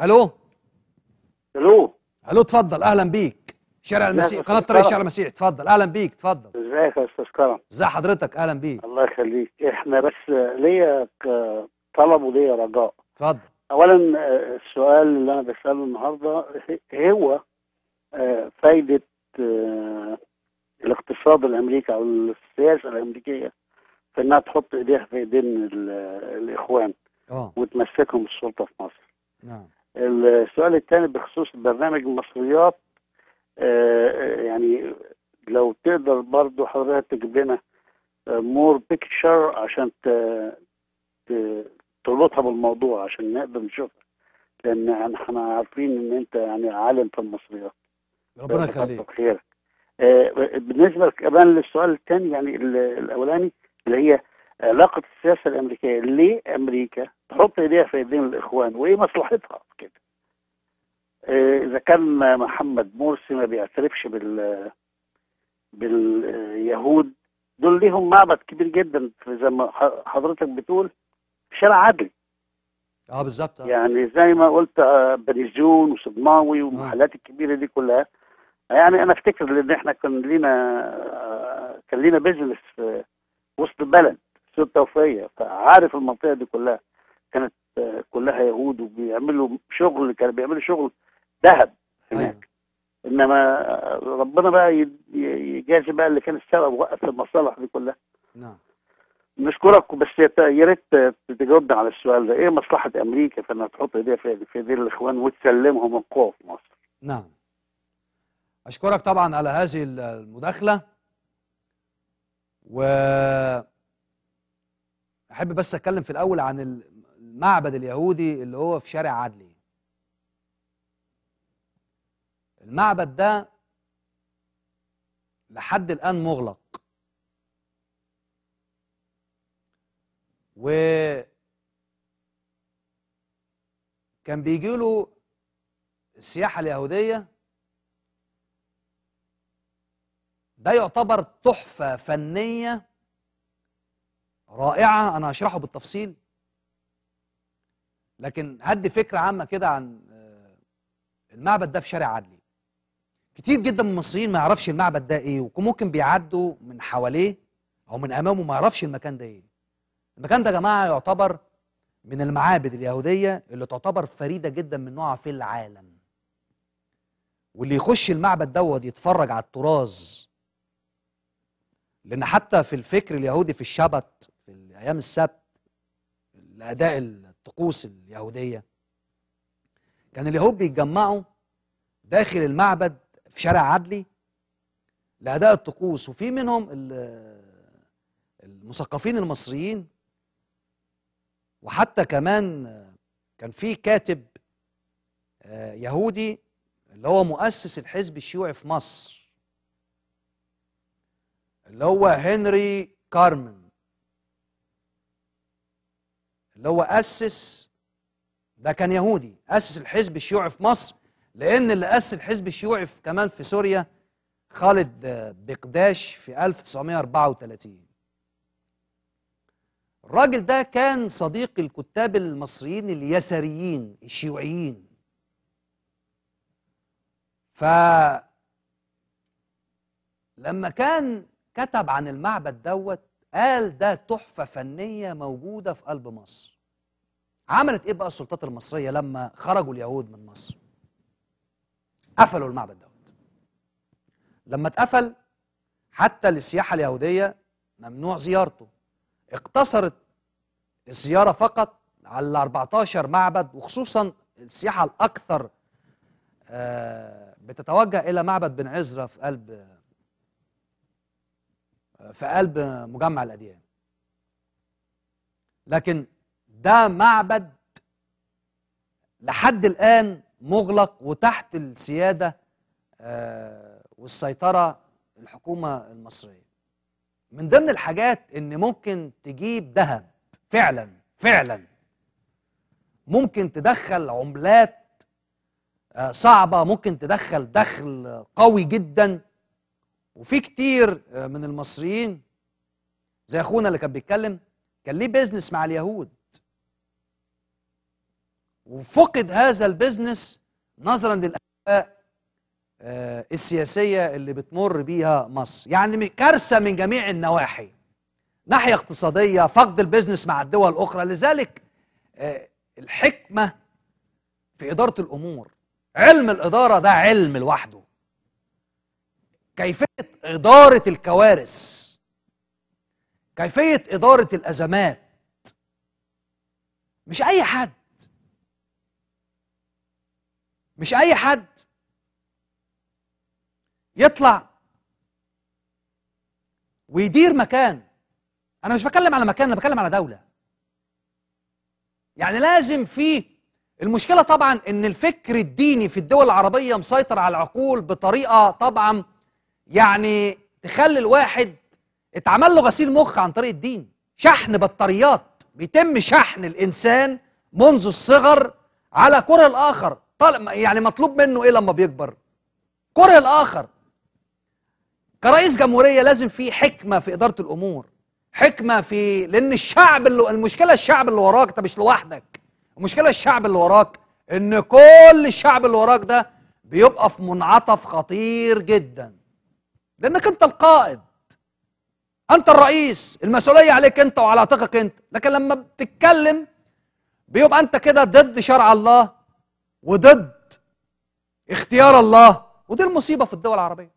الو. الو. الو، اتفضل، اهلا بيك. شارع المسيح، قناه طريق الشارع المسيح، اتفضل، اهلا بيك، اتفضل. ازيك يا استاذ كرم؟ ازي حضرتك؟ اهلا بيك. الله يخليك. احنا بس ليا طلب وليا رجاء. اتفضل. اولا السؤال اللي انا بساله النهارده هو فايده الاقتصاد الامريكي او السياسه الامريكيه في انها تحط ايديها في ايدين الاخوان وتمسكهم السلطه في مصر. نعم. السؤال الثاني بخصوص برنامج المصريات، يعني لو تقدر برضو حضرتك تجيب لنا مور بيكتشر عشان تربطها بالموضوع عشان نقدر نشوفها، لان احنا عارفين ان انت يعني عالم في المصريات. ربنا يخليك. خيرك. بالنسبه كمان للسؤال الثاني، يعني الاولاني اللي هي علاقه السياسه الامريكيه، ليه امريكا تحط ايديها في ايدين الاخوان وايه مصلحتها في كده؟ اذا كان محمد مرسي ما بيعترفش باليهود، دول ليهم معبد كبير جدا زي ما حضرتك بتقول في شارع عدلي. بالظبط. يعني زي ما قلت بنيزون وصدماوي والمحلات الكبيره دي كلها. يعني انا افتكر ان احنا كان لينا بيزنس في وسط البلد سوق التوفيق، فعارف المنطقه دي كلها كانت كلها يهود كانوا بيعملوا شغل ذهب هناك. أيوة. انما ربنا بقى يجازي بقى اللي كان السبب وقف المصالح دي كلها. نعم. نشكرك، بس يا ريت تجاوبنا على السؤال ده، ايه مصلحه امريكا في انها تحط ايديها في ايدين الاخوان وتسلمهم القوه في مصر؟ نعم. اشكرك طبعا على هذه المداخله، و احب بس اتكلم في الاول عن المعبد اليهودي اللي هو في شارع عدلي. المعبد ده لحد الآن مغلق، وكان بيجي له السياحة اليهودية. ده يعتبر تحفة فنية رائعة، أنا هشرحه بالتفصيل، لكن هدي فكرة عامة كده عن المعبد ده في شارع عدلي. كتير جدا من المصريين ما يعرفش المعبد ده ايه، وممكن بيعدوا من حواليه او من امامه ما يعرفش المكان ده ايه. المكان ده يا جماعه يعتبر من المعابد اليهوديه اللي تعتبر فريده جدا من نوعها في العالم. واللي يخش المعبد دوت يتفرج على الطراز، لان حتى في الفكر اليهودي في الشبت، في ايام السبت، لاداء الطقوس اليهوديه، كان اليهود بيتجمعوا داخل المعبد في شارع عدلي لأداء الطقوس. وفي منهم المثقفين المصريين، وحتى كمان كان في كاتب يهودي اللي هو مؤسس الحزب الشيوعي في مصر، اللي هو هنري كارمن، اللي هو ده كان يهودي أسس الحزب الشيوعي في مصر، لأن اللي أسس الحزب الشيوعي كمان في سوريا خالد بقداش في 1934. الراجل ده كان صديق الكتاب المصريين اليساريين الشيوعيين. فلما كان كتب عن المعبد دوت قال ده تحفة فنية موجودة في قلب مصر. عملت ايه بقى السلطات المصرية لما خرجوا اليهود من مصر؟ قفلوا المعبد دوت. لما اتقفل حتى للسياحة اليهودية ممنوع زيارته. اقتصرت الزيارة فقط على 14 معبد، وخصوصا السياحة الأكثر بتتوجه إلى معبد بن عزرا في قلب مجمع الأديان. لكن ده معبد لحد الآن مغلق وتحت السيادة والسيطرة الحكومة المصرية. من ضمن الحاجات ان ممكن تجيب ذهب، فعلا ممكن تدخل عملات صعبة، ممكن تدخل دخل قوي جدا. وفي كتير من المصريين زي اخونا اللي كان بيتكلم كان ليه بيزنس مع اليهود، وفقد هذا البزنس نظرا للأهواء السياسية اللي بتمر بيها مصر. يعني كارثة من جميع النواحي، ناحية اقتصادية، فقد البزنس مع الدول الأخرى. لذلك الحكمة في إدارة الأمور، علم الإدارة ده علم لوحده، كيفية إدارة الكوارث، كيفية إدارة الأزمات. مش أي حد يطلع ويدير مكان. أنا مش بتكلم على مكان، أنا بتكلم على دولة. يعني لازم المشكلة طبعا إن الفكر الديني في الدول العربية مسيطر على العقول بطريقة طبعا يعني تخلي الواحد اتعمل له غسيل مخ عن طريق الدين. شحن بطاريات، بيتم شحن الإنسان منذ الصغر على كره الآخر. يعني مطلوب منه إيه لما بيكبر؟ كره الآخر. كرئيس جمهورية لازم في حكمة في إدارة الأمور، حكمة لأن الشعب المشكلة الشعب اللي وراك، أنت مش لوحدك. المشكلة الشعب اللي وراك إن كل الشعب اللي وراك ده بيبقى في منعطف خطير جدا، لأنك أنت القائد، أنت الرئيس، المسؤولية عليك أنت وعلى عاتقك أنت. لكن لما بتتكلم بيبقى أنت كده ضد شرع الله وضد اختيار الله، ودي المصيبة في الدول العربية.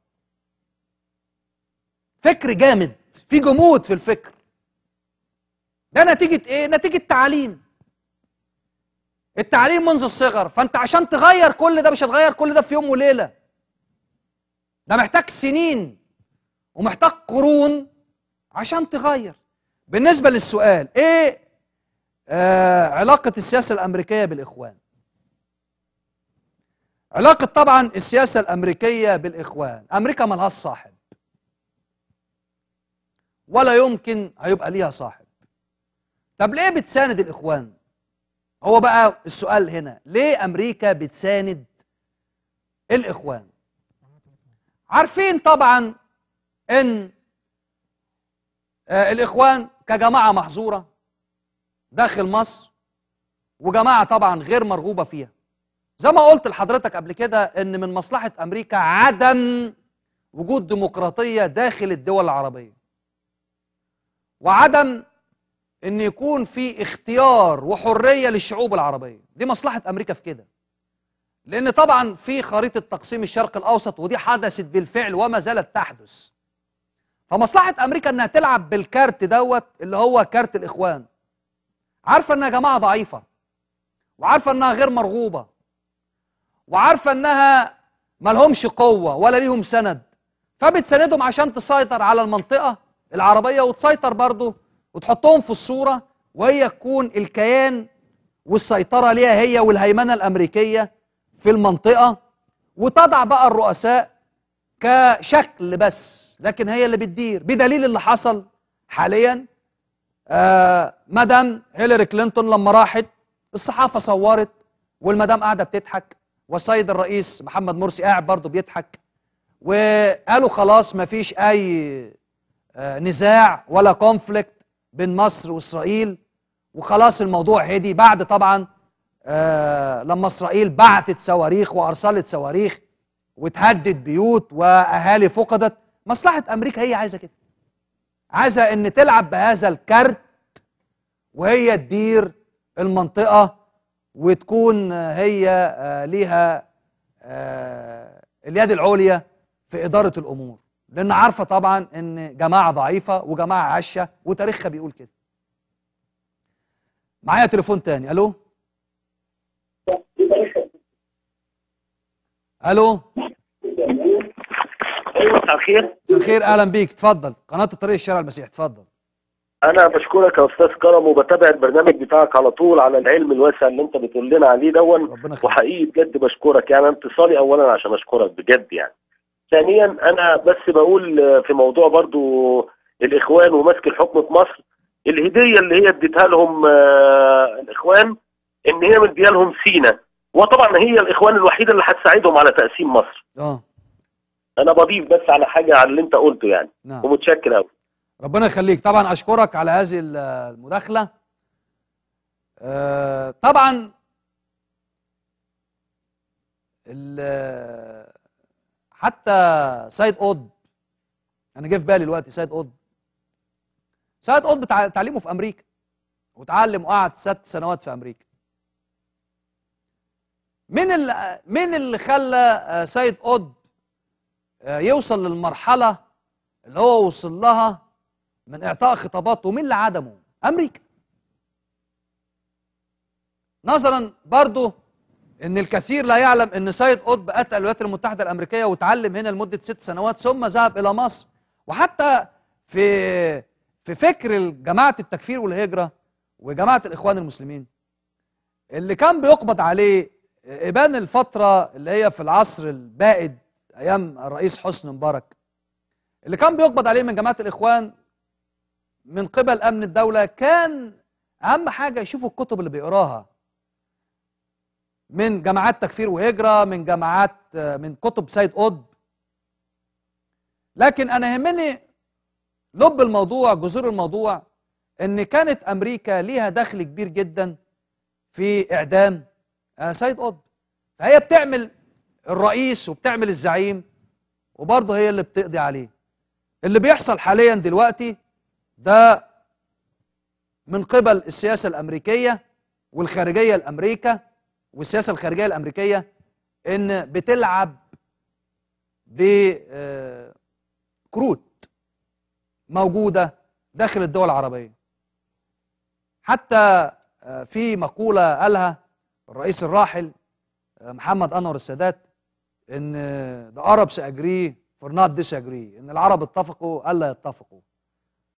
فكر جامد، في جمود في الفكر ده. نتيجة إيه؟ نتيجة التعليم منذ الصغر. فأنت عشان تغير كل ده مش هتغير كل ده في يوم وليلة، ده محتاج سنين ومحتاج قرون عشان تغير. بالنسبة للسؤال إيه علاقة السياسة الأمريكية بالإخوان؟ علاقة طبعا السياسة الأمريكية بالإخوان، أمريكا ملهاش صاحب ولا يمكن هيبقى ليها صاحب. طب ليه بتساند الإخوان؟ هو بقى السؤال هنا، ليه أمريكا بتساند الإخوان؟ عارفين طبعا إن الإخوان كجماعة محظورة داخل مصر، وجماعة طبعا غير مرغوبة فيها. زي ما قلت لحضرتك قبل كده إن من مصلحة أمريكا عدم وجود ديمقراطية داخل الدول العربية، وعدم ان يكون في اختيار وحريه للشعوب العربيه. دي مصلحه امريكا في كده، لان طبعا في خريطه تقسيم الشرق الاوسط، ودي حدثت بالفعل وما زالت تحدث. فمصلحه امريكا انها تلعب بالكارت دوت اللي هو كارت الاخوان، عارفه انها جماعه ضعيفه، وعارفه انها غير مرغوبه، وعارفه انها مالهمش قوه ولا ليهم سند، فبتساندهم عشان تسيطر على المنطقه العربيه، وتسيطر برضه وتحطهم في الصورة، وهي تكون الكيان والسيطرة ليها هي والهيمنة الأمريكية في المنطقة، وتضع بقى الرؤساء كشكل بس، لكن هي اللي بتدير. بدليل اللي حصل حاليا، مدام هيلاري كلينتون لما راحت الصحافة صورت والمدام قاعدة بتضحك، والسيد الرئيس محمد مرسي قاعد برضه بيضحك، وقالوا خلاص مفيش أي نزاع ولا كونفليكت بين مصر وإسرائيل، وخلاص الموضوع هدي بعد طبعا لما إسرائيل بعتت صواريخ وأرسلت صواريخ وتهدد بيوت وأهالي فقدت. مصلحة أمريكا هي عايزة كده، عايزة إن تلعب بهذا الكارت وهي تدير المنطقة، وتكون هي ليها اليد العليا في إدارة الأمور، لأن عارفة طبعا إن جماعة ضعيفة وجماعة عشة وتاريخها بيقول كده. معايا تليفون تاني. ألو ألو. ايوه، مساء الخير. مساء الخير، أهلا بيك، اتفضل. قناة الطريق الشارع المسيح، اتفضل. انا بشكرك يا استاذ كرم، وبتابع البرنامج بتاعك على طول على العلم الواسع اللي انت بتقول لنا عليه وحقيقي بجد بشكرك. يعني اتصالي اولا عشان اشكرك بجد. يعني ثانيا انا بس بقول في موضوع برضو الاخوان ومسك الحكم في مصر، الهديه اللي هي اديتها لهم الاخوان ان هي مديها لهم سينا، وطبعا هي الاخوان الوحيده اللي هتساعدهم على تقسيم مصر. انا بضيف بس على حاجه على اللي انت قلته يعني. نعم. ومتشكر قوي. ربنا يخليك. طبعا اشكرك على هذه المداخله. طبعا حتى سيد قطب، انا جه في بالي دلوقتي سيد قطب. سيد قطب تعليمه في امريكا، وتعلم وقعد 6 سنوات في امريكا. مين اللي خلى سيد قطب يوصل للمرحله اللي هو وصل لها من اعطاء خطابات، ومين اللي عدمه؟ امريكا. نظرا برضو ان الكثير لا يعلم ان سيد قطب اتى الولايات المتحده الامريكيه وتعلم هنا لمده 6 سنوات، ثم ذهب الى مصر. وحتى في فكر جماعه التكفير والهجره وجماعه الاخوان المسلمين، اللي كان بيقبض عليه ابان الفتره اللي هي في العصر البائد ايام الرئيس حسني مبارك، اللي كان بيقبض عليه من جماعه الاخوان من قبل امن الدوله، كان اهم حاجه يشوفوا الكتب اللي بيقراها من جماعات تكفير وهجره، من كتب سيد قطب. لكن انا يهمني لب الموضوع، جذور الموضوع، ان كانت امريكا ليها دخل كبير جدا في اعدام سيد قطب. فهي بتعمل الرئيس وبتعمل الزعيم، وبرضه هي اللي بتقضي عليه. اللي بيحصل حاليا دلوقتي ده من قبل السياسه الامريكيه والخارجيه الامريكا، والسياسه الخارجيه الامريكيه ان بتلعب بكروت موجوده داخل الدول العربيه. حتى في مقوله قالها الرئيس الراحل محمد انور السادات، ان the Arabs agree for not disagree، ان العرب اتفقوا الا يتفقوا.